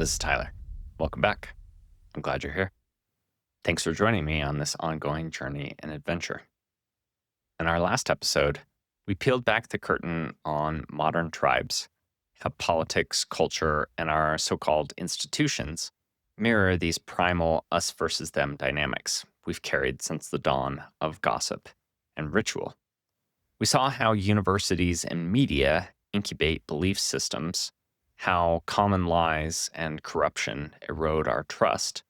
This is Tyler. Welcome back. I'm glad you're here. Thanks for joining me on this ongoing journey and adventure. In our last episode, we peeled back the curtain on modern tribes, how politics, culture, and our so called institutions mirror these primal us versus them dynamics we've carried since the dawn of gossip and ritual. We saw how universities and media incubate belief systems, how common lies and corruption erode our trust,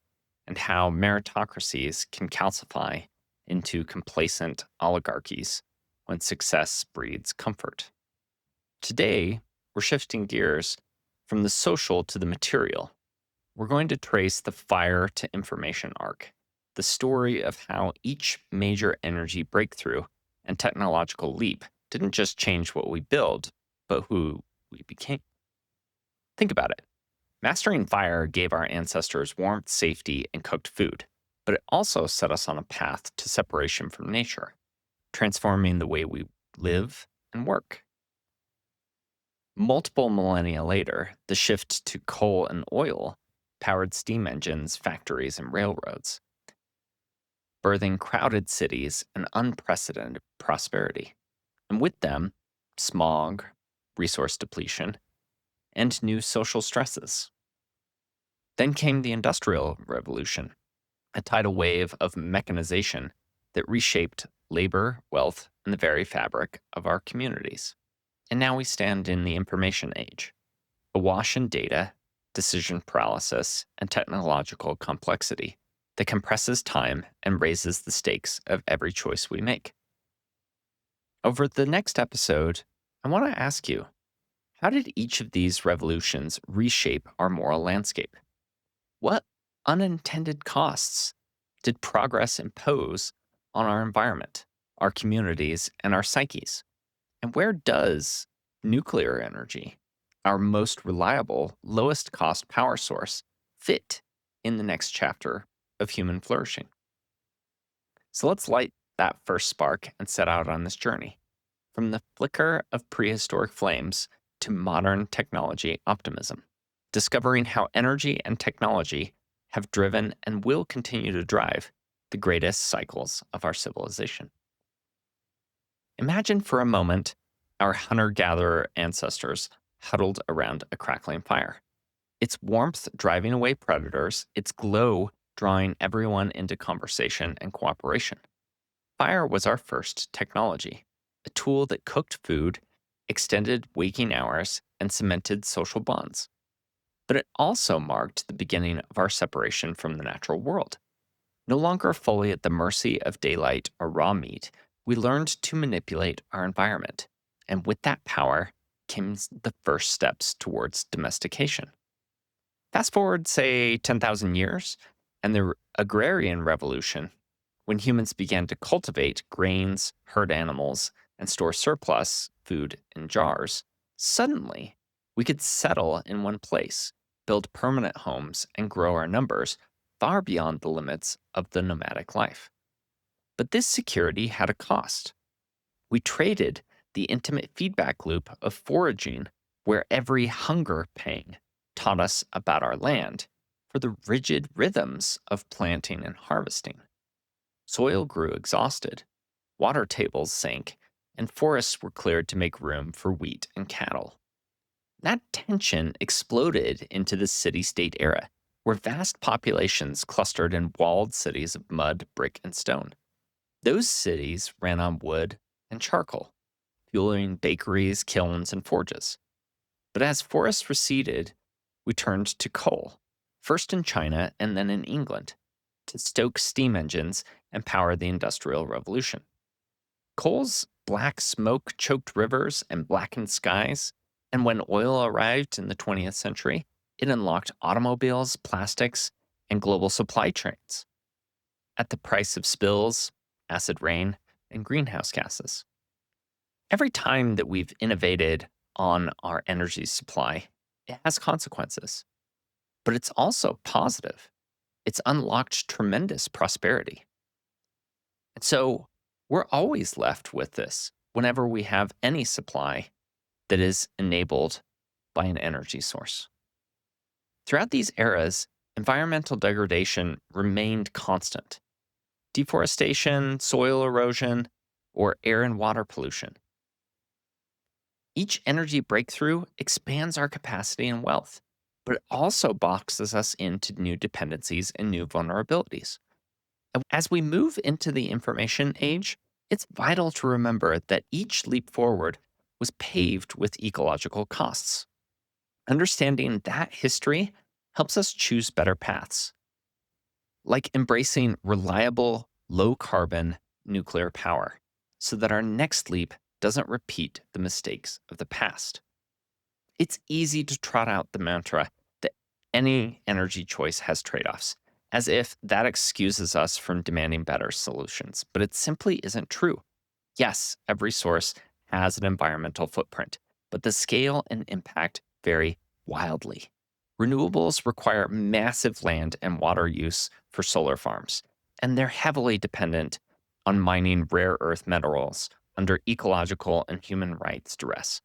and how meritocracies can calcify into complacent oligarchies when success breeds comfort. Today, we're shifting gears from the social to the material. We're going to trace the fire to information arc, the story of how each major energy breakthrough and technological leap didn't just change what we build, but who we became. Think about it. Mastering fire gave our ancestors warmth, safety, and cooked food, but it also set us on a path to separation from nature, transforming the way we live and work. Multiple millennia later, the shift to coal and oil powered steam engines, factories, and railroads, birthing crowded cities and unprecedented prosperity. And with them, smog, resource depletion, and new social stresses. Then came the Industrial Revolution, a tidal wave of mechanization that reshaped labor, wealth, and the very fabric of our communities. And now we stand in the information age, awash in data, decision paralysis, and technological complexity that compresses time and raises the stakes of every choice we make. Over the next episode, I want to ask you, how did each of these revolutions reshape our moral landscape? What unintended costs did progress impose on our environment, our communities, and our psyches? And where does nuclear energy, our most reliable, lowest cost power source, fit in the next chapter of human flourishing? So let's light that first spark and set out on this journey. From the flicker of prehistoric flames to modern technology optimism, discovering how energy and technology have driven and will continue to drive the greatest cycles of our civilization. Imagine for a moment our hunter-gatherer ancestors huddled around a crackling fire. Its warmth driving away predators, its glow drawing everyone into conversation and cooperation. Fire was our first technology, a tool that cooked food, extended waking hours, and cemented social bonds. But it also marked the beginning of our separation from the natural world. No longer fully at the mercy of daylight or raw meat, we learned to manipulate our environment. And with that power came the first steps towards domestication. Fast forward, say, 10,000 years, and the agrarian revolution, when humans began to cultivate grains, herd animals, and store surplus food in jars, suddenly we could settle in one place, build permanent homes, and grow our numbers far beyond the limits of the nomadic life. But this security had a cost. We traded the intimate feedback loop of foraging, where every hunger pang taught us about our land, for the rigid rhythms of planting and harvesting. Soil grew exhausted, water tables sank, and forests were cleared to make room for wheat and cattle. That tension exploded into the city-state era, where vast populations clustered in walled cities of mud, brick, and stone. Those cities ran on wood and charcoal, fueling bakeries, kilns, and forges. But as forests receded, we turned to coal, first in China and then in England, to stoke steam engines and power the Industrial Revolution. Coal's black smoke choked rivers and blackened skies, and when oil arrived in the 20th century, it unlocked automobiles, plastics, and global supply chains at the price of spills, acid rain, and greenhouse gases. Every time that we've innovated on our energy supply, it has consequences, but it's also positive. It's unlocked tremendous prosperity. And so we're always left with this whenever we have any supply that is enabled by an energy source. Throughout these eras, environmental degradation remained constant. Deforestation, soil erosion, or air and water pollution. Each energy breakthrough expands our capacity and wealth, but it also boxes us into new dependencies and new vulnerabilities. And as we move into the information age, it's vital to remember that each leap forward was paved with ecological costs. Understanding that history helps us choose better paths, like embracing reliable, low carbon nuclear power, so that our next leap doesn't repeat the mistakes of the past. It's easy to trot out the mantra that any energy choice has trade offs, as if that excuses us from demanding better solutions. But it simply isn't true. Yes, every source has an environmental footprint, but the scale and impact vary wildly. Renewables require massive land and water use for solar farms, and they're heavily dependent on mining rare earth minerals under ecological and human rights duress.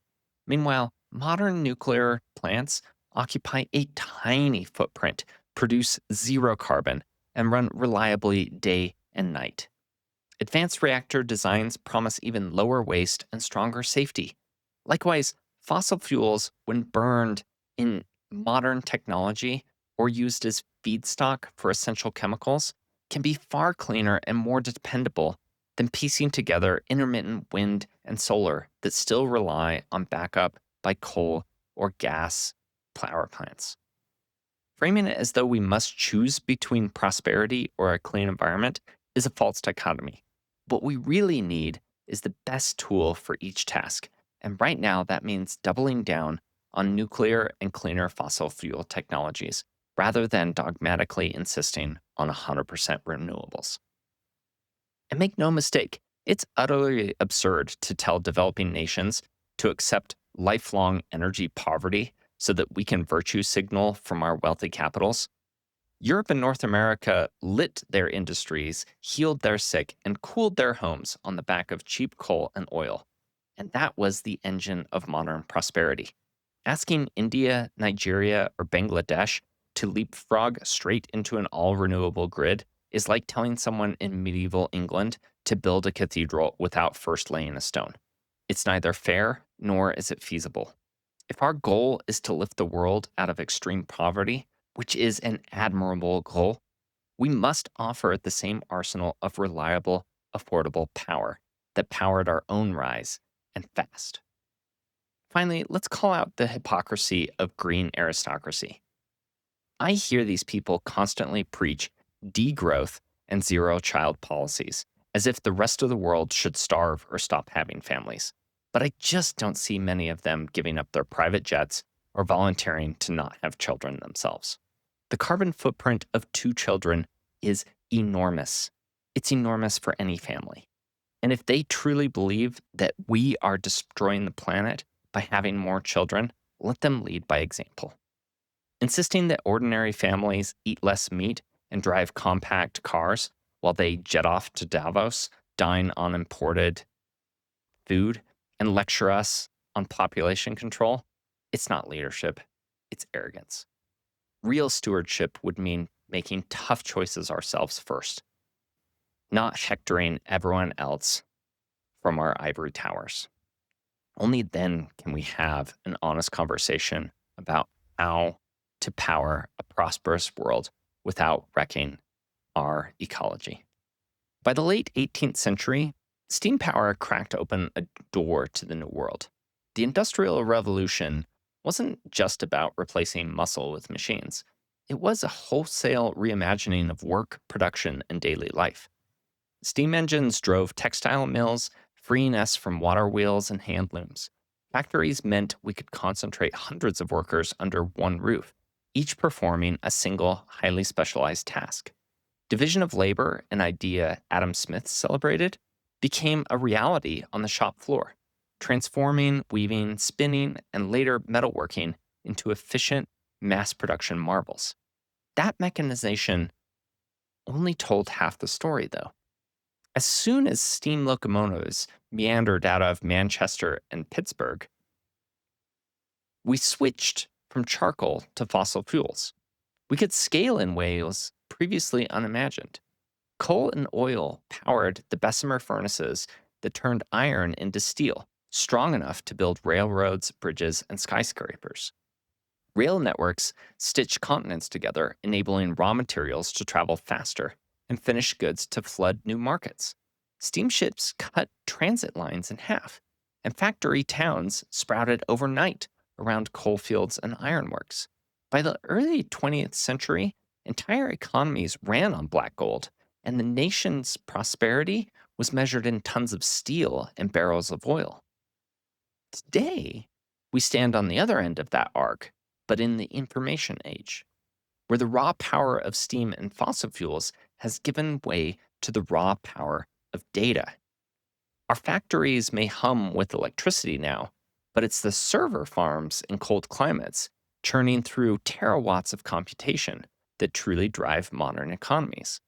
Meanwhile, modern nuclear plants occupy a tiny footprint, produce zero carbon, and run reliably day and night. Advanced reactor designs promise even lower waste and stronger safety. Likewise, fossil fuels, when burned in modern technology or used as feedstock for essential chemicals, can be far cleaner and more dependable than piecing together intermittent wind and solar that still rely on backup by coal or gas power plants. Framing it as though we must choose between prosperity or a clean environment is a false dichotomy. What we really need is the best tool for each task. And right now, that means doubling down on nuclear and cleaner fossil fuel technologies rather than dogmatically insisting on 100% renewables. And make no mistake, it's utterly absurd to tell developing nations to accept lifelong energy poverty so that we can virtue signal from our wealthy capitals. Europe and North America lit their industries, healed their sick, and cooled their homes on the back of cheap coal and oil. And that was the engine of modern prosperity. Asking India, Nigeria, or Bangladesh to leapfrog straight into an all renewable grid is like telling someone in medieval England to build a cathedral without first laying a stone. It's neither fair nor is it feasible. If our goal is to lift the world out of extreme poverty, which is an admirable goal, we must offer the same arsenal of reliable, affordable power that powered our own rise and fast. Finally, let's call out the hypocrisy of green aristocracy. I hear these people constantly preach degrowth and zero child policies, as if the rest of the world should starve or stop having families. But I just don't see many of them giving up their private jets or volunteering to not have children themselves. The carbon footprint of 2 children is enormous. It's enormous for any family. And if they truly believe that we are destroying the planet by having more children, let them lead by example. Insisting that ordinary families eat less meat and drive compact cars while they jet off to Davos, dine on imported food, and lecture us on population control, it's not leadership, it's arrogance. Real stewardship would mean making tough choices ourselves first, not hectoring everyone else from our ivory towers. Only then can we have an honest conversation about how to power a prosperous world without wrecking our ecology. By the late 18th century, steam power cracked open a door to the New World. The Industrial Revolution wasn't just about replacing muscle with machines. It was a wholesale reimagining of work, production, and daily life. Steam engines drove textile mills, freeing us from water wheels and hand looms. Factories meant we could concentrate hundreds of workers under one roof, each performing a single, highly specialized task. Division of labor, an idea Adam Smith celebrated, became a reality on the shop floor, transforming weaving, spinning, and later metalworking into efficient mass production marvels. That mechanization only told half the story, though. As soon as steam locomotives meandered out of Manchester and Pittsburgh, we switched from charcoal to fossil fuels. We could scale in ways previously unimagined. Coal and oil powered the Bessemer furnaces that turned iron into steel, strong enough to build railroads, bridges, and skyscrapers. Rail networks stitch continents together, enabling raw materials to travel faster and finished goods to flood new markets. Steamships cut transit lines in half, and factory towns sprouted overnight around coal fields and ironworks. By the early 20th century, entire economies ran on black gold, and the nation's prosperity was measured in tons of steel and barrels of oil. Today, we stand on the other end of that arc, but in the information age, where the raw power of steam and fossil fuels has given way to the raw power of data. Our factories may hum with electricity now, but it's the server farms in cold climates churning through terawatts of computation that truly drive modern economies.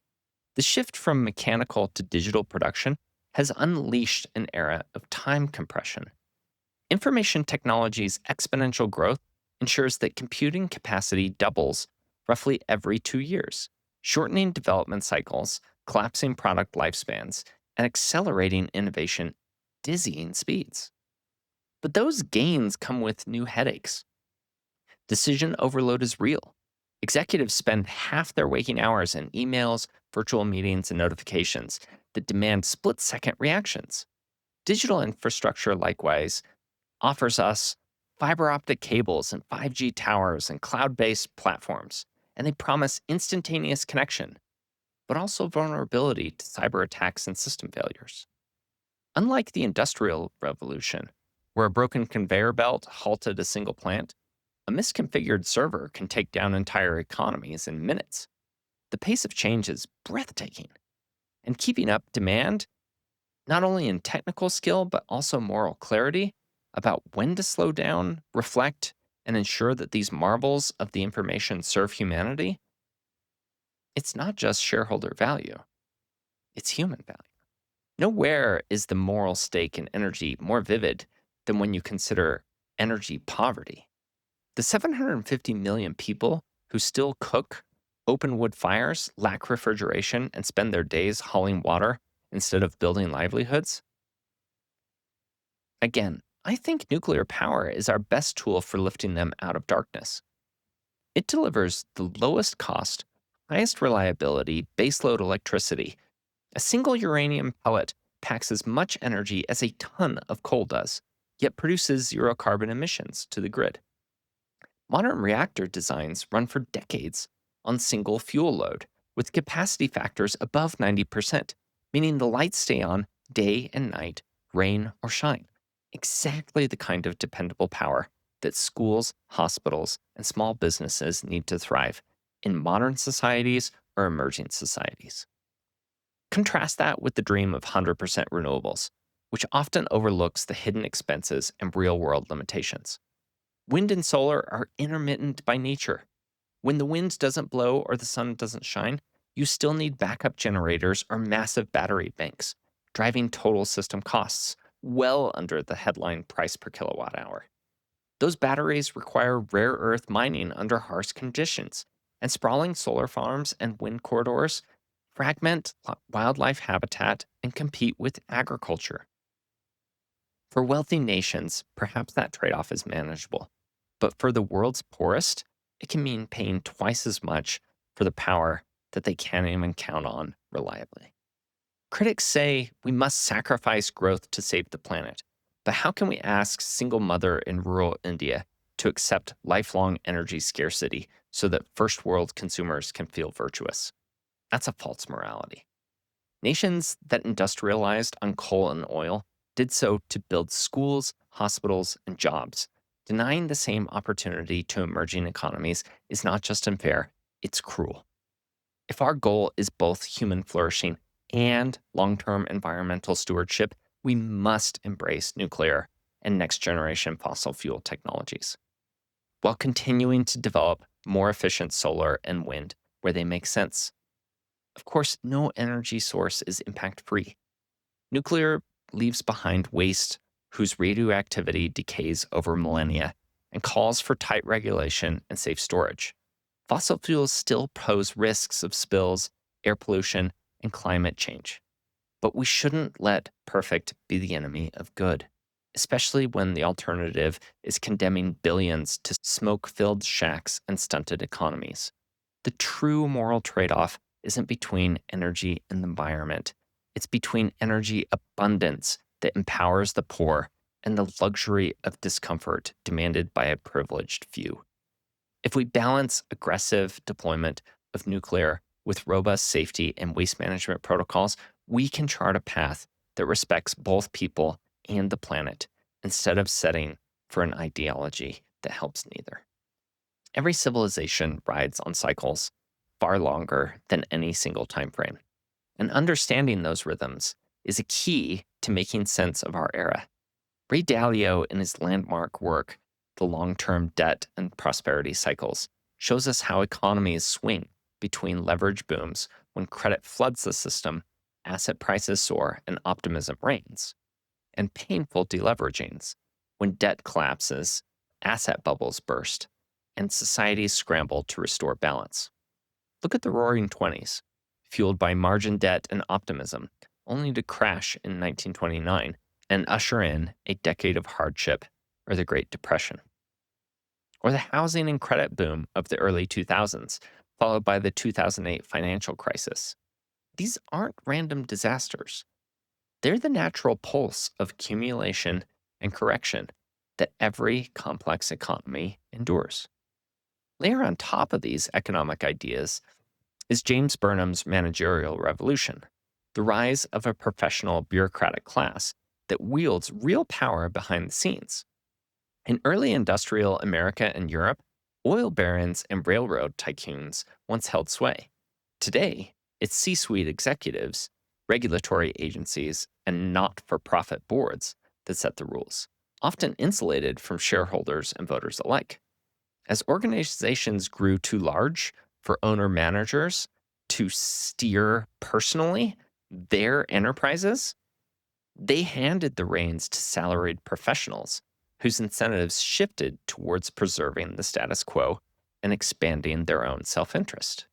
The shift from mechanical to digital production has unleashed an era of time compression. Information technology's exponential growth ensures that computing capacity doubles roughly every 2 years, shortening development cycles, collapsing product lifespans, and accelerating innovation dizzying speeds. But those gains come with new headaches. Decision overload is real. Executives spend half their waking hours in emails, virtual meetings, and notifications that demand split second reactions. Digital infrastructure, likewise, offers us fiber optic cables and 5G towers and cloud based platforms, and they promise instantaneous connection, but also vulnerability to cyber attacks and system failures. Unlike the Industrial Revolution, where a broken conveyor belt halted a single plant, a misconfigured server can take down entire economies in minutes. The pace of change is breathtaking, and keeping up demand not only in technical skill, but also moral clarity about when to slow down, reflect, and ensure that these marbles of the information serve humanity. It's not just shareholder value, it's human value. Nowhere is the moral stake in energy more vivid than when you consider energy poverty. The 750 million people who still cook, open wood fires, lack refrigeration, and spend their days hauling water instead of building livelihoods. Again, I think nuclear power is our best tool for lifting them out of darkness. It delivers the lowest cost, highest reliability baseload electricity. A single uranium pellet packs as much energy as a ton of coal does, yet produces zero carbon emissions to the grid. Modern reactor designs run for decades on single fuel load, with capacity factors above 90%, meaning the lights stay on day and night, rain or shine. Exactly the kind of dependable power that schools, hospitals, and small businesses need to thrive in modern societies or emerging societies. Contrast that with the dream of 100% renewables, which often overlooks the hidden expenses and real world limitations. Wind and solar are intermittent by nature. When the wind doesn't blow or the sun doesn't shine, you still need backup generators or massive battery banks, driving total system costs well under the headline price per kilowatt hour. Those batteries require rare earth mining under harsh conditions, and sprawling solar farms and wind corridors fragment wildlife habitat and compete with agriculture. For wealthy nations, perhaps that trade off is manageable. But for the world's poorest, it can mean paying twice as much for the power that they can't even count on reliably. Critics say we must sacrifice growth to save the planet. But how can we ask single mother in rural India to accept lifelong energy scarcity so that first world consumers can feel virtuous? That's a false morality. Nations that industrialized on coal and oil did so to build schools, hospitals, and jobs. Denying the same opportunity to emerging economies is not just unfair, it's cruel. If our goal is both human flourishing and long term environmental stewardship, we must embrace nuclear and next generation fossil fuel technologies, while continuing to develop more efficient solar and wind where they make sense. Of course, no energy source is impact free. Nuclear leaves behind waste whose radioactivity decays over millennia, and calls for tight regulation and safe storage. Fossil fuels still pose risks of spills, air pollution, and climate change. But we shouldn't let perfect be the enemy of good, especially when the alternative is condemning billions to smoke filled shacks and stunted economies. The true moral trade off isn't between energy and the environment, it's between energy abundance that empowers the poor and the luxury of discomfort demanded by a privileged few. If we balance aggressive deployment of nuclear with robust safety and waste management protocols, we can chart a path that respects both people and the planet instead of setting for an ideology that helps neither. Every civilization rides on cycles far longer than any single time frame, and understanding those rhythms is a key to making sense of our era. Ray Dalio, in his landmark work, The Long-Term Debt and Prosperity Cycles, shows us how economies swing between leverage booms when credit floods the system, asset prices soar, and optimism reigns, and painful deleveragings when debt collapses, asset bubbles burst, and societies scramble to restore balance. Look at the Roaring Twenties, fueled by margin debt and optimism, only to crash in 1929 and usher in a decade of hardship or the Great Depression. Or the housing and credit boom of the early 2000s, followed by the 2008 financial crisis. These aren't random disasters. They're the natural pulse of accumulation and correction that every complex economy endures. Layer on top of these economic ideas is James Burnham's Managerial Revolution, the rise of a professional bureaucratic class that wields real power behind the scenes. In early industrial America and Europe, oil barons and railroad tycoons once held sway. Today, it's C suite executives, regulatory agencies, and not for profit boards that set the rules, often insulated from shareholders and voters alike. As organizations grew too large for owner managers to steer personally their enterprises, they handed the reins to salaried professionals whose incentives shifted towards preserving the status quo and expanding their own self interest.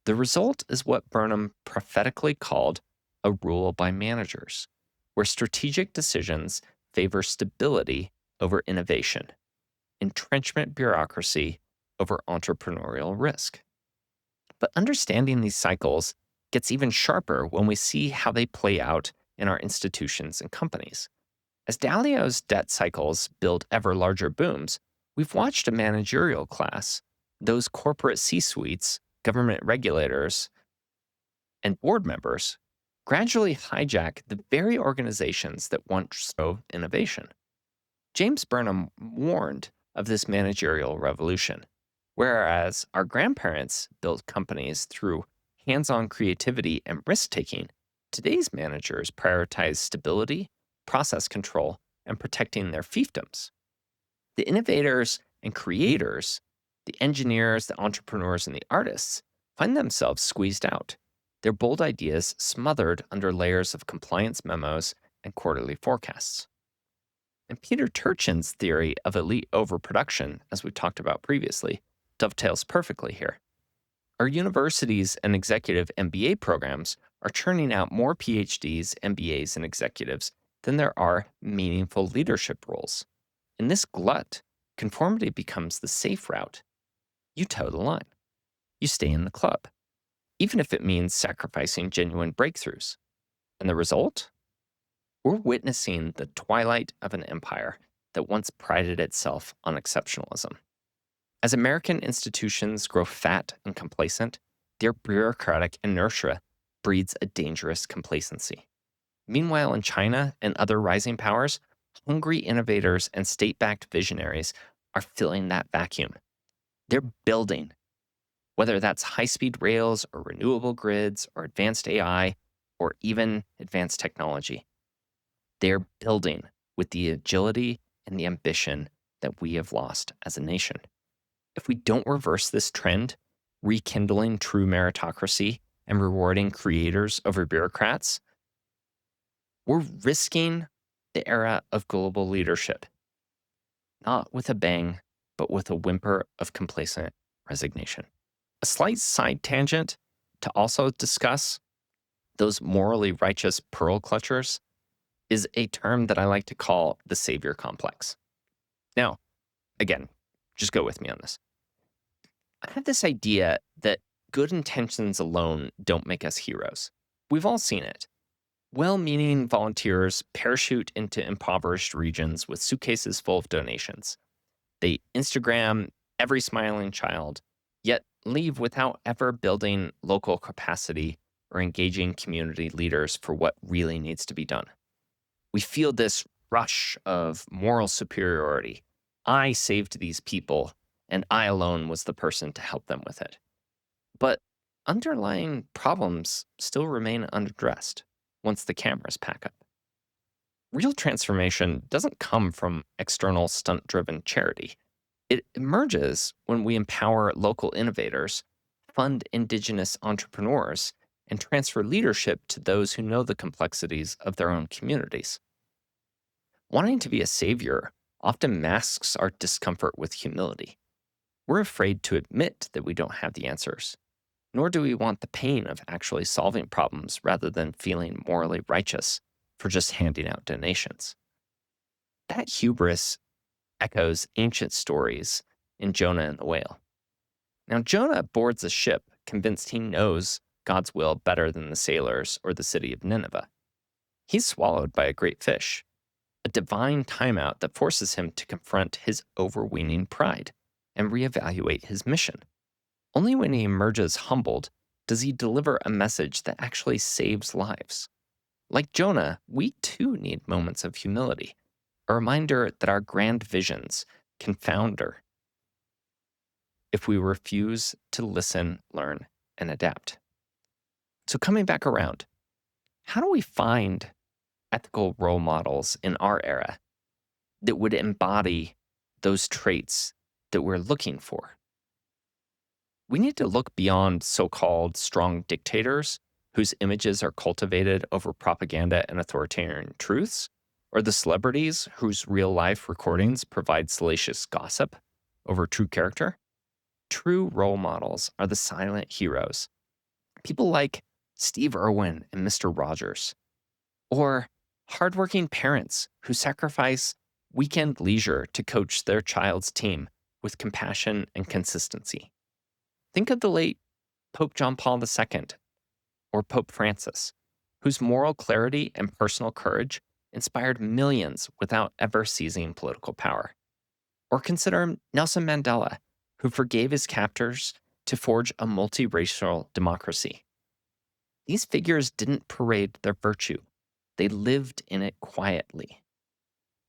The result is what Burnham prophetically called a rule by managers, where strategic decisions favor stability over innovation, entrenchment bureaucracy over entrepreneurial risk. But understanding these cycles gets even sharper when we see how they play out in our institutions and companies. As Dalio's debt cycles build ever larger booms, we've watched a managerial class, those corporate C-suites, government regulators, and board members, gradually hijack the very organizations that once drove innovation. James Burnham warned of this managerial revolution. Whereas our grandparents built companies through hands-on creativity and risk-taking, today's managers prioritize stability, process control, and protecting their fiefdoms. The innovators and creators, the engineers, the entrepreneurs, and the artists find themselves squeezed out, their bold ideas smothered under layers of compliance memos and quarterly forecasts. And Peter Turchin's theory of elite overproduction, as we talked about previously, dovetails perfectly here. Our universities and executive MBA programs are churning out more PhDs, MBAs, and executives than there are meaningful leadership roles. In this glut, conformity becomes the safe route. You toe the line. You stay in the club, even if it means sacrificing genuine breakthroughs. And the result? We're witnessing the twilight of an empire that once prided itself on exceptionalism. As American institutions grow fat and complacent, their bureaucratic inertia breeds a dangerous complacency. Meanwhile, in China and other rising powers, hungry innovators and state-backed visionaries are filling that vacuum. They're building, whether that's high-speed rails or renewable grids or advanced AI or even advanced technology. They're building with the agility and the ambition that we have lost as a nation. If we don't reverse this trend, rekindling true meritocracy and rewarding creators over bureaucrats, we're risking the era of global leadership. Not with a bang, but with a whimper of complacent resignation. A slight side tangent to also discuss those morally righteous pearl clutchers is a term that I like to call the savior complex. Now, again, just go with me on this. I have this idea that good intentions alone don't make us heroes. We've all seen it. Well meaning volunteers parachute into impoverished regions with suitcases full of donations. They Instagram every smiling child, yet leave without ever building local capacity or engaging community leaders for what really needs to be done. We feel this rush of moral superiority. I saved these people, and I alone was the person to help them with it. But underlying problems still remain unaddressed once the cameras pack up. Real transformation doesn't come from external stunt driven charity. It emerges when we empower local innovators, fund indigenous entrepreneurs, and transfer leadership to those who know the complexities of their own communities. Wanting to be a savior often masks our discomfort with humility. We're afraid to admit that we don't have the answers, nor do we want the pain of actually solving problems rather than feeling morally righteous for just handing out donations. That hubris echoes ancient stories in Jonah and the whale. Now, Jonah boards a ship convinced he knows God's will better than the sailors or the city of Nineveh. He's swallowed by a great fish, a divine timeout that forces him to confront his overweening pride and reevaluate his mission. Only when he emerges humbled does he deliver a message that actually saves lives. Like Jonah, we too need moments of humility, a reminder that our grand visions can founder if we refuse to listen, learn, and adapt. So, coming back around, how do we find ethical role models in our era that would embody those traits that we're looking for? We need to look beyond so called strong dictators whose images are cultivated over propaganda and authoritarian truths, or the celebrities whose real life recordings provide salacious gossip over true character. True role models are the silent heroes, people like Steve Irwin and Mr. Rogers, or hardworking parents who sacrifice weekend leisure to coach their child's team with compassion and consistency. Think of the late Pope John Paul II or Pope Francis, whose moral clarity and personal courage inspired millions without ever seizing political power. Or consider Nelson Mandela, who forgave his captors to forge a multiracial democracy. These figures didn't parade their virtue, they lived in it quietly,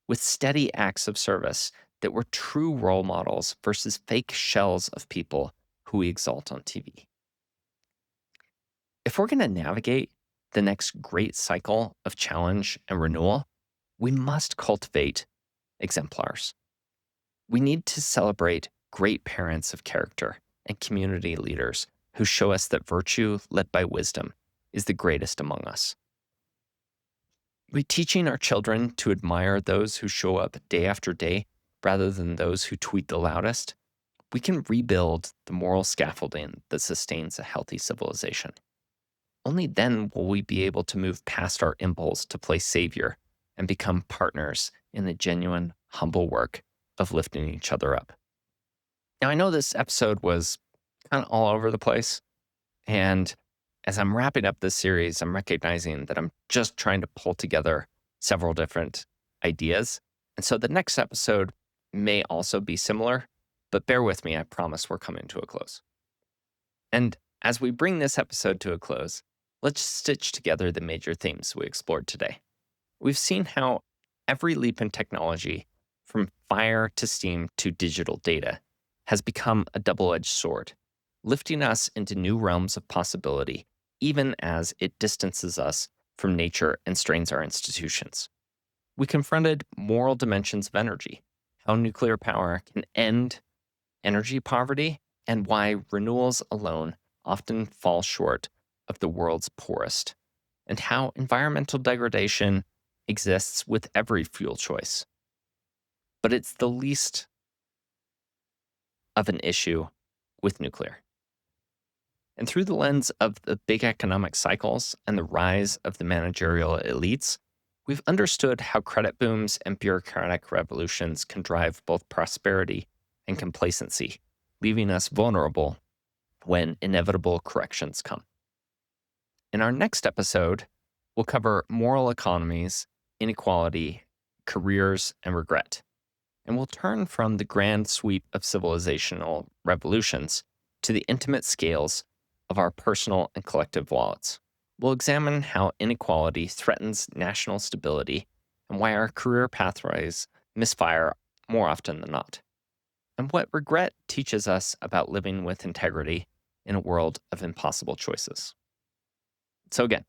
with steady acts of service that were true role models versus fake shells of people who we exalt on TV. If we're going to navigate the next great cycle of challenge and renewal, we must cultivate exemplars. We need to celebrate great parents of character and community leaders who show us that virtue led by wisdom is the greatest among us. We're teaching our children to admire those who show up day after day rather than those who tweet the loudest. We can rebuild the moral scaffolding that sustains a healthy civilization. Only then will we be able to move past our impulse to play savior and become partners in the genuine, humble work of lifting each other up. Now, I know this episode was kind of all over the place, and as I'm wrapping up this series, I'm recognizing that I'm just trying to pull together several different ideas. And so the next episode may also be similar, but bear with me, I promise we're coming to a close. And as we bring this episode to a close, let's stitch together the major themes we explored today. We've seen how every leap in technology, from fire to steam to digital data, has become a double-edged sword, lifting us into new realms of possibility, even as it distances us from nature and strains our institutions. We confronted moral dimensions of energy, how nuclear power can end energy poverty, and why renewals alone often fall short of the world's poorest, and how environmental degradation exists with every fuel choice. But it's the least of an issue with nuclear. And through the lens of the big economic cycles and the rise of the managerial elites, we've understood how credit booms and bureaucratic revolutions can drive both prosperity and complacency, leaving us vulnerable when inevitable corrections come. In our next episode, we'll cover moral economies, inequality, careers, and regret. And we'll turn from the grand sweep of civilizational revolutions to the intimate scales of our personal and collective wallets. We'll examine how inequality threatens national stability and why our career pathways misfire more often than not, and what regret teaches us about living with integrity in a world of impossible choices. So, again,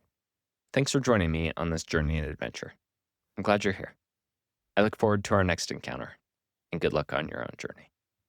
thanks for joining me on this journey and adventure. I'm glad you're here. I look forward to our next encounter, and good luck on your own journey.